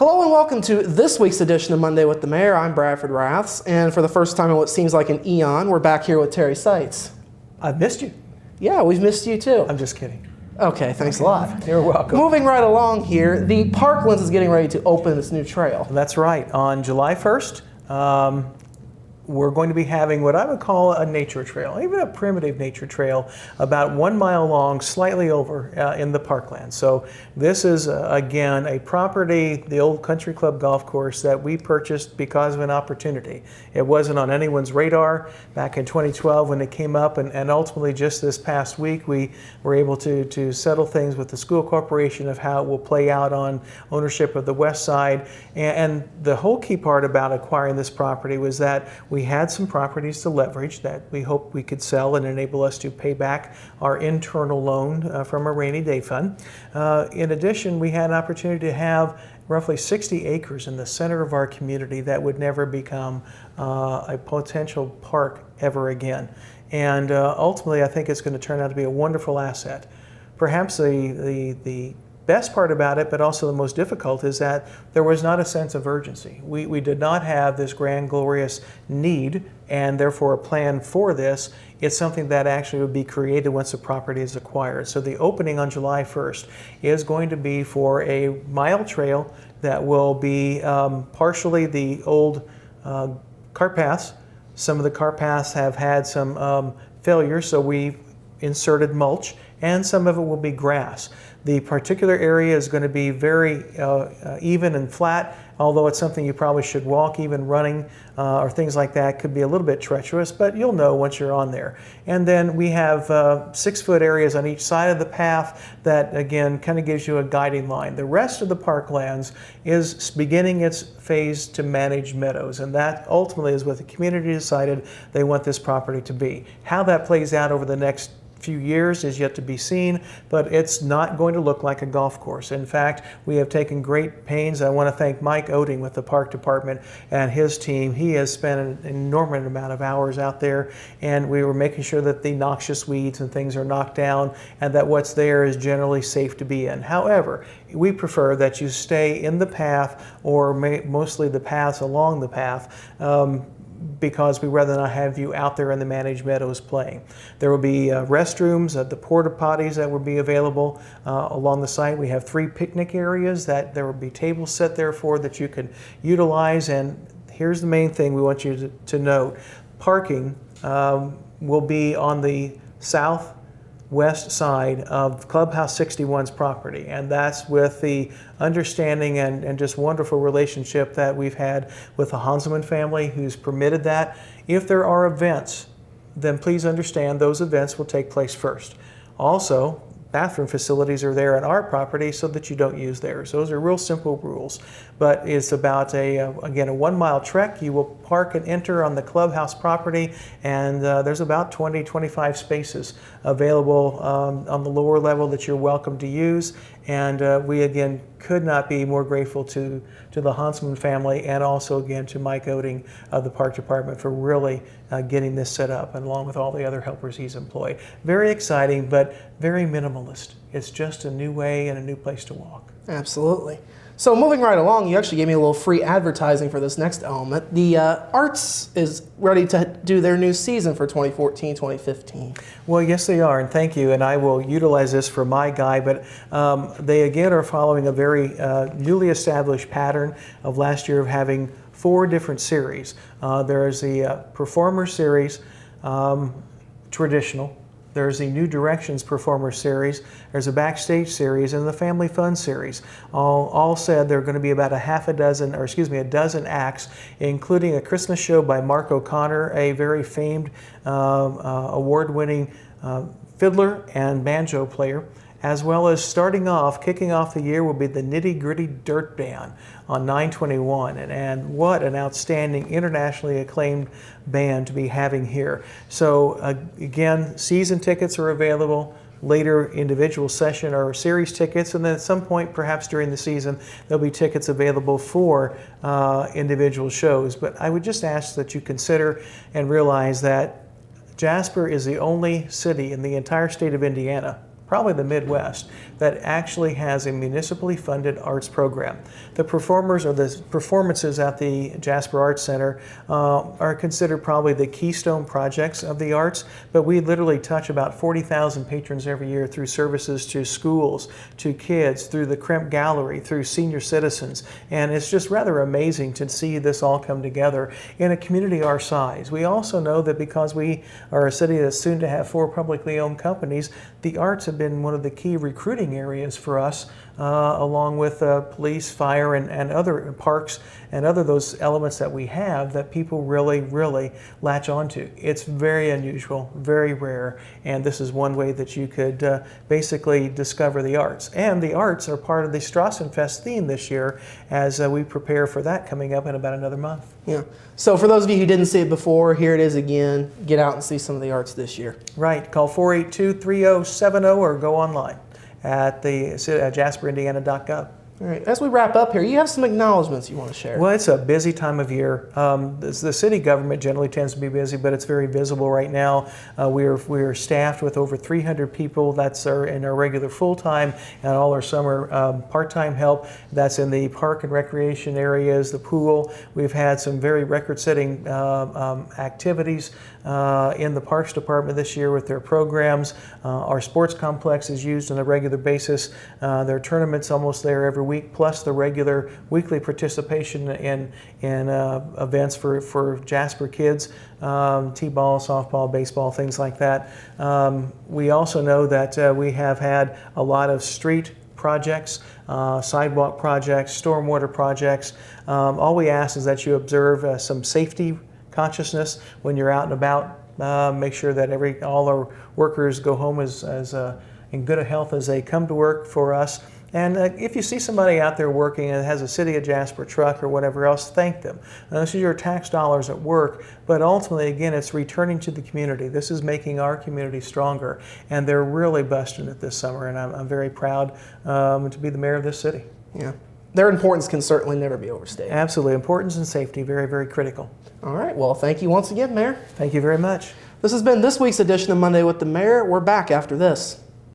Hello and welcome to this week's edition of Monday with the Mayor. I'm Bradford Raths, and for the first time in what seems like an eon, we're back here with Terry Seitz. I've missed you. Yeah, we've missed you too. I'm just kidding. Okay, thanks a lot. You're welcome. Moving right along here, the Parklands is getting ready to open this new trail. That's right. On July 1st, we're going to be having what I would call a nature trail, even a primitive nature trail, about 1 mile long, slightly over in the Parklands. So this is, again, a property, the old Country Club golf course that we purchased because of an opportunity. It wasn't on anyone's radar back in 2012 when it came up, and ultimately just this past week we were able to settle things with the school corporation of how it will play out on ownership of the west side. And the whole key part about acquiring this property was that we had some properties to leverage that we hope we could sell and enable us to pay back our internal loan from a rainy day fund. In addition, we had an opportunity to have roughly 60 acres in the center of our community that would never become a potential park ever again. And ultimately, I think it's going to turn out to be a wonderful asset. Perhaps the best part about it, but also the most difficult, is that there was not a sense of urgency. We did not have this grand, glorious need and therefore a plan for this. It's something that actually would be created once the property is acquired. So the opening on July 1st is going to be for a mile trail that will be partially the old cart paths. Some of the cart paths have had some failures, so we've inserted mulch, and some of it will be grass. The particular area is going to be very even and flat, although it's something you probably should walk. Even running or things like that could be a little bit treacherous, but you'll know once you're on there. And then we have 6-foot areas on each side of the path that, again, kind of gives you a guiding line. The rest of the Parklands is beginning its phase to manage meadows, and that ultimately is what the community decided they want this property to be. How that plays out over the next few years is yet to be seen, but it's not going to look like a golf course. In fact, we have taken great pains. I want to thank Mike Oeding with the park department and his team. He has spent an enormous amount of hours out there, and we were making sure that the noxious weeds and things are knocked down and that what's there is generally safe to be in. However, we prefer that you stay in the path, or mostly the paths along the path, because we rather not have you out there in the managed meadows playing. There will be restrooms, the porta potties that will be available along the site. We have 3 picnic areas that there will be tables set there for that you can utilize. And here's the main thing we want you to note. Parking will be on the southwest side of Clubhouse 61's property, and that's with the understanding and just wonderful relationship that we've had with the Hanselman family, who's permitted that. If there are events, then please understand those events will take place first. Also, bathroom facilities are there on our property so that you don't use theirs. Those are real simple rules, but it's about again, a 1 mile trek. You will park and enter on the clubhouse property, and there's about 20-25 spaces available on the lower level that you're welcome to use. And we again could not be more grateful to the Hanselman family, and also again to Mike Oeding of the park department for really getting this set up, and along with all the other helpers he's employed. Very exciting, but very minimalist. It's just a new way and a new place to walk. Absolutely. So moving right along, you actually gave me a little free advertising for this next element. The Arts is ready to do their new season for 2014-2015. Well, yes, they are, and thank you. And I will utilize this for my guy, but they again are following a very newly established pattern of last year of having 4 different series. There's the Performer Series, traditional. There's the New Directions Performer Series, there's a Backstage Series, and the Family Fun Series. All said, there are going to be about a dozen acts, including a Christmas show by Mark O'Connor, a very famed award-winning fiddler and banjo player, as well as kicking off the year will be the Nitty Gritty Dirt Band on 9/21, and what an outstanding, internationally acclaimed band to be having here. So again, season tickets are available, later individual session or series tickets, and then at some point, perhaps during the season, there'll be tickets available for individual shows. But I would just ask that you consider and realize that Jasper is the only city in the entire state of Indiana, probably the Midwest, that actually has a municipally funded arts program. The performers or the performances at the Jasper Arts Center are considered probably the keystone projects of the arts, but we literally touch about 40,000 patrons every year through services to schools, to kids, through the Crimp Gallery, through senior citizens, and it's just rather amazing to see this all come together in a community our size. We also know that because we are a city that's soon to have 4 publicly owned companies, the arts have been one of the key recruiting areas for us, along with police, fire, and other parks and other those elements that we have that people really latch onto. It's very unusual, very rare, and this is one way that you could basically discover the arts. And the arts are part of the Strassenfest theme this year as we prepare for that coming up in about another month. Yeah. So for those of you who didn't see it before, here it is again. Get out and see some of the arts this year. Right. Call 482-3070 or go online at the jasperindiana.gov. All right. As we wrap up here, you have some acknowledgments you want to share. Well, it's a busy time of year. The city government generally tends to be busy, but it's very visible right now. We're staffed with over 300 people. That's in our regular full-time and all our summer part-time help. That's in the park and recreation areas, the pool. We've had some very record-setting activities in the Parks Department this year with their programs. Our sports complex is used on a regular basis. There are tournaments almost there every week, plus the regular weekly participation in events for Jasper kids, t-ball, softball, baseball, things like that. We also know that we have had a lot of street projects, sidewalk projects, stormwater projects. All we ask is that you observe some safety consciousness when you're out and about. Make sure that all our workers go home as in good health as they come to work for us. And if you see somebody out there working and has a City of Jasper truck or whatever else, thank them. This is your tax dollars at work, but ultimately, again, it's returning to the community. This is making our community stronger, and they're really busting it this summer, and I'm very proud to be the mayor of this city. Yeah. Their importance can certainly never be overstated. Absolutely. Importance and safety, very critical. All right. Well, thank you once again, Mayor. Thank you very much. This has been this week's edition of Monday with the Mayor. We're back after this.